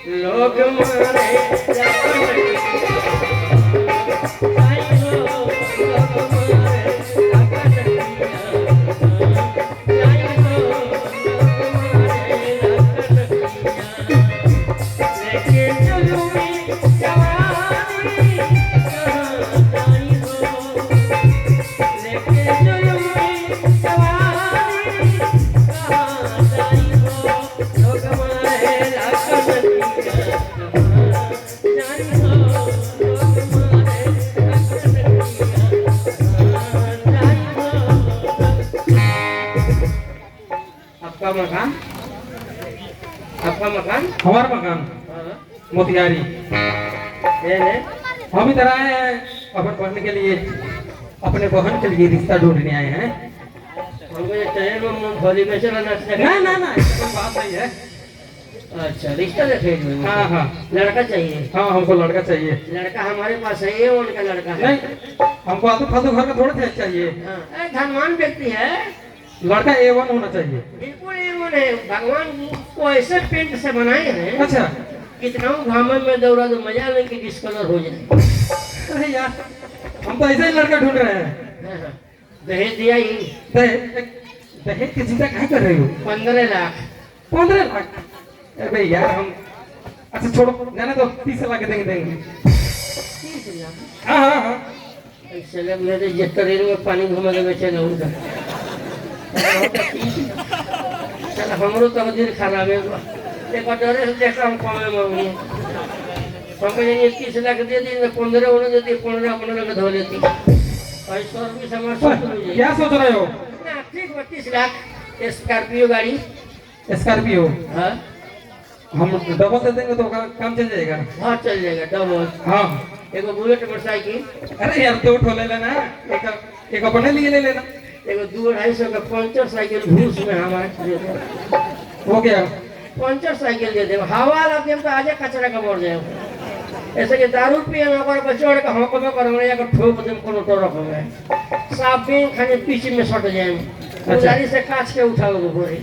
लोग मारे आपका मकान, आपका मकान, हमारा मकान मोतिहारी। हम इधर आए हैं अपन पढ़ने के लिए, अपने बहन के लिए रिश्ता ढूंढने आए हैं। हमको ये ट्रेन में मूंगफली में चला ना ना ना कोई बात नहीं है। अच्छा रिश्ता देखे? हाँ हाँ लड़का चाहिए? हाँ हमको लड़का चाहिए। लड़का हमारे पास है, ये उनका लड़का है। नहीं हमको आलतू फालतू घर का थोड़ा चाहिए। धनवान व्यक्ति है, लड़का A1 होना चाहिए। बिल्कुल A1 है। भगवान को ऐसे पेंट से बनाए हैं। अच्छा कितना घामन में दौड़ा तो मजा लेके डिस्कलर हो जाए। अरे यार हम तो ऐसे ही लड़का ढूंढ रहे हैं। दहेज दिया ही? दहेज की चिंता क्या कर रही हो? 15 लाख। 15 लाख? अरे यार हम अच्छा छोड़ो, जाने तो 30 लाख देंगे। 30 लाख? हाँ हाँ हाँ ऐसे लग रहे थे ट्रेन में पानी घुमा के बेचे रहूँगा। चल हमरो तकदीर खराब है। एक डरे से देखा हम कमे मांगी हमको ये 30 लाख दे दी, 15 उन्होंने देती, 15 अपने लगे धो लेती। पैसा भी समझ क्या सोच रहे हो? ठीक 32 लाख। स्कॉर्पियो गाड़ी? स्कॉर्पियो? हाँ हम डबल दे देंगे तो काम चल जाएगा। हाँ चल जाएगा डबल। हाँ एगो बुलेट मोटरसाइकिल? अरे यार 2 ठो ले लेना, एक अपने लिए ले लेना। एगो 2-250 का पंचर साइकिल घूस में हमारे दे दे। हो गया पंचर साइकिल दे दे। हवा लगे तो आजे कचरा का मर जाए। ऐसे कि दारू पिए में ओकर बचोड़ के हम कबे करम या के ठोक देम कोनो टरक में साफ बीन खाने पीछे में सट जाए। गाड़ी से काच के उठाओ बोरे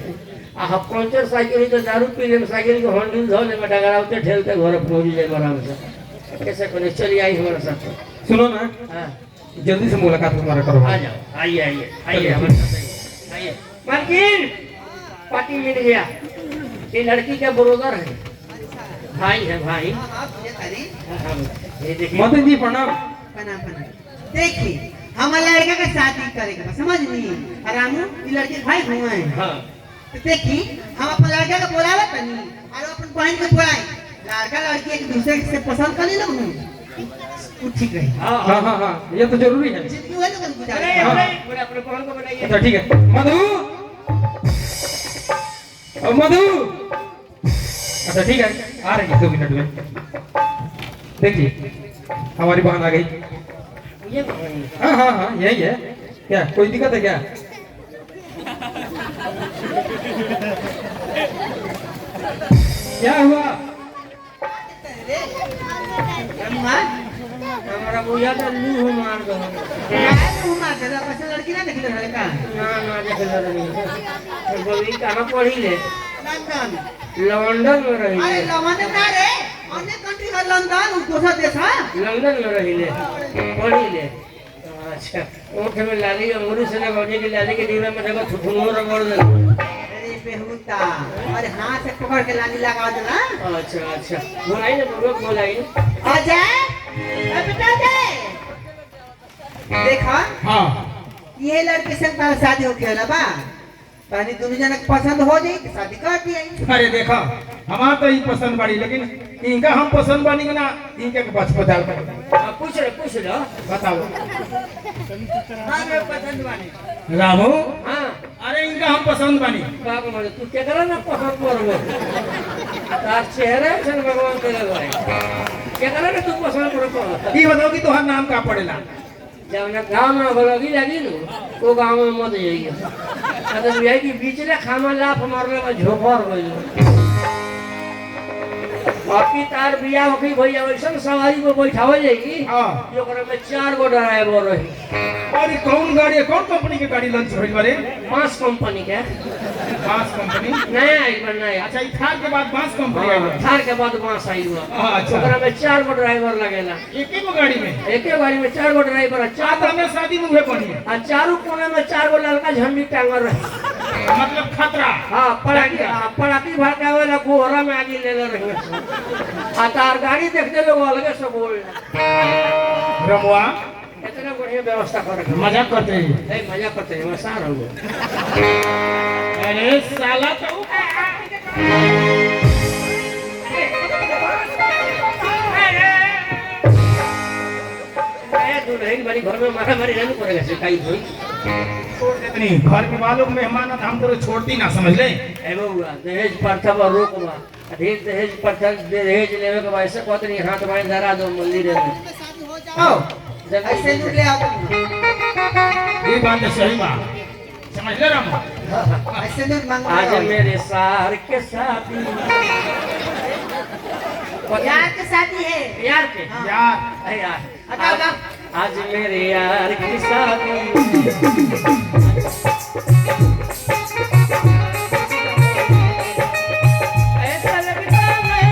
आ पंचर साइकिल तो दारू पी ले साइकिल के हैंडल धो ले में डगराउते ठेलते घर पहुंच जाए आराम से। कैसे कोने चली आई हमारे साथ? सुनो ना, हां जल्दी से मुलाकात हमारा करो। आ जाओ, आइए आइए आइए हमारे साथ आइए। मालकिन पार्टी मिल गया। ये लड़की का ब्रोदर है, भाई है भाई। ये देखिए मदन जी प्रणाम। प्रणाम प्रणाम। देखिए हमारे लड़का का शादी करेगा समझ नहीं रामू, ये लड़के भाई हुआ है। हाँ तो देखिए हम अपन लड़का का बोलावे तनी और अपन बहन के बोलाए। लड़का लड़की एक दूसरे से पसंद कर ले लोग वो ठीक रहे। हाँ हाँ हाँ हाँ ये तो जरूरी है। जिंदगी वो लोग गुजारे। अरे अपने अपने बहन को बनाइए। अच्छा ठीक है। मधु मधु अच्छा ठीक है आ रही है 2 मिनट में। देखिए हमारी बहन आ गई। ये बहन हाँ हाँ हाँ यही है। क्या कोई दिक्कत है क्या? क्या हुआ? हमारा बुझा तो लूह मार दो। लड़की ना देख लड़का ना ना देख लो नहीं। तो बोली कहाँ पढ़ी ले? लंदन। लंदन में रही अरे ले। लंदन ना रे अन्य कंट्री का लंदन दूसरा देश है। लंदन में रही ले, पढ़ी ले। अच्छा ऊँट में लाली अंगूरी से लगाने के लाली के डिब्बे में देखो थुथुनू रगड़ दे। अरे बेहुदा अरे हाथ से पकड़ के लाली लगा देना। अच्छा अच्छा बोलाई ना पूर्वक बोलाई। अजय बेटा अजय देखा हाँ ये लड़के से तारा शादी हो गया बा पानी दोनों जन पसंद हो जाई तो शादी कर दिया। अरे देखा हमारा तो ही पसंद बाड़ी, लेकिन इनका हम पसंद बानी कि ना इनके के पास पता पूछ लो बताओ। हाँ मैं पसंद बानी। रामू हाँ अरे इनका हम पसंद बानी। बाबू मारे तू क्या करा ना पसंद पर वो तार चेहरा है सन भगवान के लगाए क्या करा ना तू पसंद पर ये बताओ कि तुम्हारा नाम का पड़ेला? जब ना गाँव में भलोगी लगी नु वो गाँव में मत जाइए। मतलब यही कि बीच में खामा लाफ मारने में झोंकर गई। बाकी तार बिया होगी भैया वैसा सवारी को बैठावल जाएगी। हाँ जो करे में 4 गो ड्राइवर रही। अरे कौन गाड़ी है, कौन कंपनी की गाड़ी लंच होई बारे? मास कंपनी के बांस कंपनी। नया आई बा नया। अच्छा ई थार के बाद बांस कंपनी आई है। थार के बाद बांस आई हुआ। अच्छा। ओकरा में 4 गो ड्राइवर लगेला। एक ही गाड़ी में? एक ही गाड़ी में 4 गो ड्राइवर है। चार में शादी में हुए बनी है। आ चारों कोने में 4 गो लड़का झंडी टांगल रहे। मतलब खतरा। हाँ पड़ाकी भड़कावे ला गोहरा में आगे ले रहे। आ तार गाड़ी देखते लोग अलगे से बोल रमुआ इतना बढ़िया व्यवस्था कर मजाक करते हैं। नहीं मजा करते हैं मैं सार हूँ। अरे साला तो दुल्हन बड़ी घर में मारा मारी नहीं पड़ेगा सिखाई हुई। छोड़ देते नहीं घर के वालों मेहमान है, हम तो छोड़ती ना समझ ले। एगो हुआ दहेज प्रथा पर रोक बा। अधिक दहेज प्रथा दहेज लेवे के वैसे कहते नहीं हाथ बाएं धरा दो मंदिर में। आओ ऐसे दूर ले आओ। ये बात है सही बात समझ ले राम। ऐसे दूर मांगो। आज मेरे सार के शादी यार के शादी है। यार के यार अरे यार आता आज मेरे यार की शादी ऐसा लगता है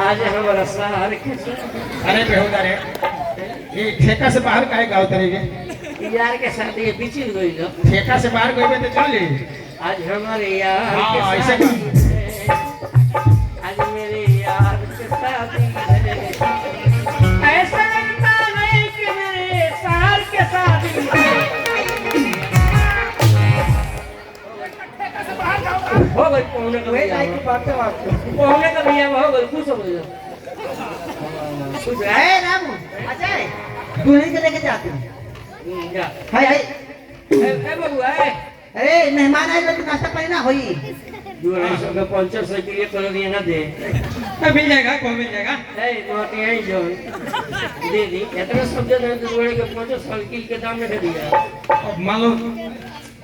आज हमारा सार के अरे बेहुदा रे ये ठेका से बाहर काहे गाँव तरीके यार के साथ ये पीछे गई लो। ठेका से बाहर गए तो चले। आज हमारे यार के हाँ, ऐसे शादी है। आज मेरे यार के शादी है। ऐसा लगता है कि मेरे सार के शादी हो गई। पहुंचने का वे भैया लाइक की बात है आपको। पहुंचने का भैया हो गई। खुश हो गई खुश है। ए रामू अजय दूल्हे के लेके जाते हैं। जा हाय हाय ए बबुआ ए अरे मेहमान आए तो नाश्ता पानी ना होई। जो है सब का 500 के लिए कर दिए ना दे। मिल जाएगा कौन मिल जाएगा। ए नोटी है जो दे दी इतना सब दे दे तो बड़े के 500 साल के दाम में दे दिया। अब मान लो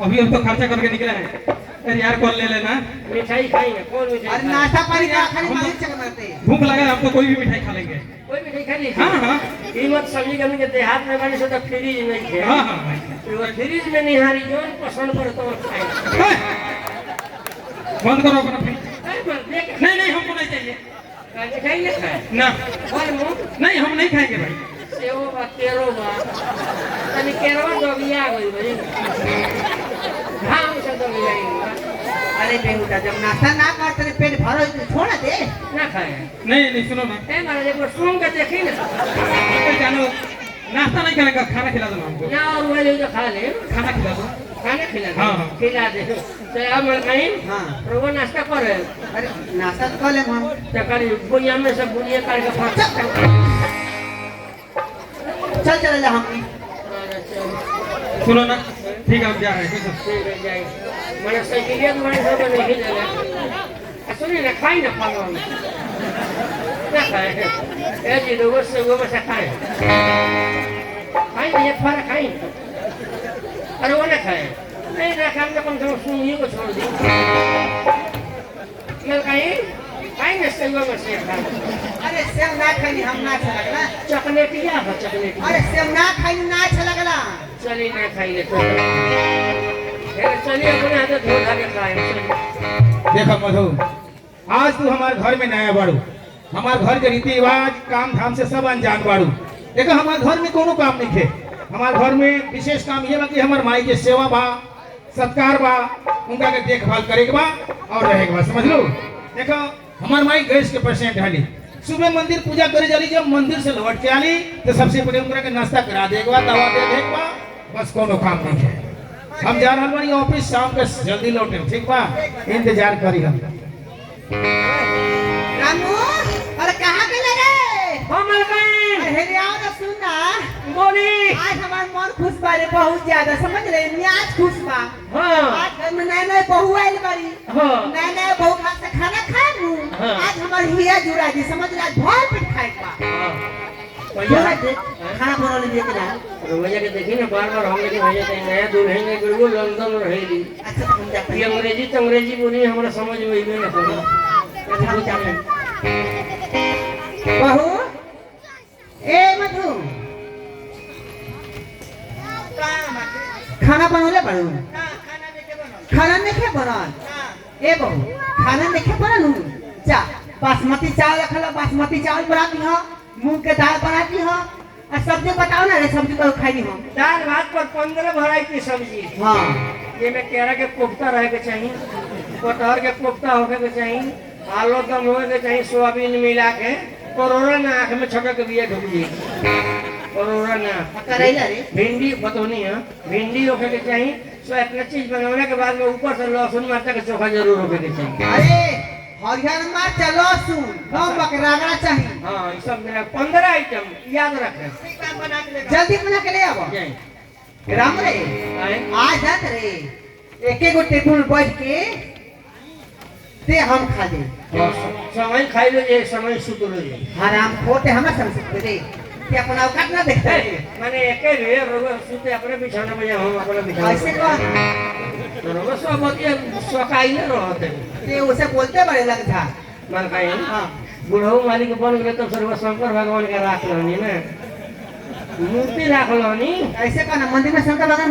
अभी हम तो खर्चा करके निकले हैं। अरे यार कौन ले लेना। मिठाई खाएंगे कौन मिठाई अरे नाश्ता पानी का खाली मालिक चक्कर मारते हैं। भूख लगा है, हम तो कोई भी मिठाई खा लेंगे। कोई मिठाई खा ली। हाँ हाँ कीमत समझी कमी के देहात में बनी सो तो फ्रीज नहीं है। हाँ हाँ तो फ्रीज में निहारी जो पसंद पर तो खाए। बंद करो अपना फ्रिज। देख नहीं नहीं हमको नहीं चाहिए। मिठाई नहीं खाए ना और मुंह नहीं हम नहीं खाएंगे भाई। सेव बा केरो बा तनी केरवा डोबिया गई भाई। घाम से डोबिया गई। अरे बेहुदा जब नाश्ता ना कर तेरे पेट भरो तो छोड़ दे। ना खाए नहीं नहीं सुनो ना ए महाराज एक बार सुन के देखी ना। तो जानो नाश्ता नहीं करेगा खाना खिला दो हमको। ना और वो जो खा ले खाना खिला दो। खाना खिला दे। हाँ, हाँ। खिला दे तो अब मैं कहीं हाँ रोज नाश्ता करे अरे नाश्ता तो कर ले हम। तो करी बुनिया में से बुनिया करके फाड़। चल चल ले हम। सुनो ना ठीक है हम जा रहे हैं। ठीक है जाए मैंने साइकिलिया तुम्हारे सब नहीं ले सुनिए ना खाई ना फल ना खाए ए जी लोगों से वो में से खाए खाई ना एक फल खाई अरे वो ना खाए नहीं ना खाए तो कम से कम सुनिए को छोड़ दी मैं कहीं खाई ना सेवा में से खाए। अरे सेव ना खाई हम ना अच्छा लगला। चॉकलेटिया है चॉकलेट। अरे सेव ना खाई ना अच्छा लगला। चलिए ना खाइए तो चलिए अपने हाथ धो धा के खाए। देखो मधु आज तू हमारे घर में नया बाड़ू। हमारे घर के रीति रिवाज काम धाम से सब अनजान बाड़ू। देखो हमारे घर में कोनो काम नहीं थे। हमारे घर में विशेष काम ये बा कि हमारे माई के सेवा बा सत्कार बा उनका के देखभाल करे के बा और रहे के बा समझ लो। देखो हमारे माई गैस के पेशेंट हली सुबह मंदिर पूजा करे जाली जब मंदिर से लौट के आली तो सबसे पहले उनका के नाश्ता करा देगा दवा दे देगा बस कोनो काम नहीं है। हम जा रहा बानी ऑफिस शाम के जल्दी लौटे ठीक बा इंतजार करी हम। रामू अरे कहाँ गेले रे। हम गए अरे रे आओ ना सुन ना। बोली आज हमार मन खुश बा रे बहुत ज्यादा समझ रहे मियाज खुश बा। हाँ आज घर में नए नए बहू आइल बारी। हाँ नए नए बहू हाथ से खाना खाए लू। हाँ। आज हमार हिया जुड़ा जी समझ रहे आज भर पेट खाए बा। जुड़ा दे खाना बना ले के ना। भैया के देखी ना बार बार हम लेके भैया ते नया दुल्हन ने बिल्कुल लंदन में रहेगी। अच्छा हम जाते ये हैं। अंग्रेजी तो अंग्रेजी बोली हमारा समझ में ही ना पड़ा। हम जाते हैं। बहू ए मधु खाना बनौले बाड़ू खाना देके बनो खाना नहीं बनल ए बहू खाना नहीं बनल जा बासमती चावल रखल बासमती चावल बनाती हो मूंग के दाल बनाती हो और सब्जी बताओ ना रे सब्जी को खाई हो दाल भात पर 15 वैरायटी सब्जी हाँ ये में केरा के कोफ्ता रहे के चाहिए कटहर के कोफ्ता होके के चाहिए आलू दम होके के चाहिए सोयाबीन मिला के करोड़ा ना आँख में छटक बिया ढुक जी करोड़ा ना करेला रे भिंडी बतौनी है भिंडी होके के चाहिए सो इतना चीज बनाने के बाद में ऊपर से लहसुन मिर्च का चोखा जरूर होके के चाहिए अरे हरियर मिर्च लहसुन नमक रगड़ा चाहिए हाँ ये सब मिला 15 आइटम याद रखें जल्दी बना के ले आओ जय राम रे आए आज जात रे एक गो टेबुल बैठ के ते हम खा दे समय खाई लो ये समय सुत लो ये हराम खोटे हम समझ रे कि अपन औकात ना देखते माने एके रे रोग सुते अपने बिछाना में हम अपने बिछाना ऐसे कह रोग सब होती सकाई न रहते ते उसे बोलते बड़े लग था मन कहीं हां बुढ़ऊ मालिक बन गए तो सर्व शंकर भगवान का राख लनी ना मूर्ति राख लनी ऐसे कहना मंदिर में शंकर भगवान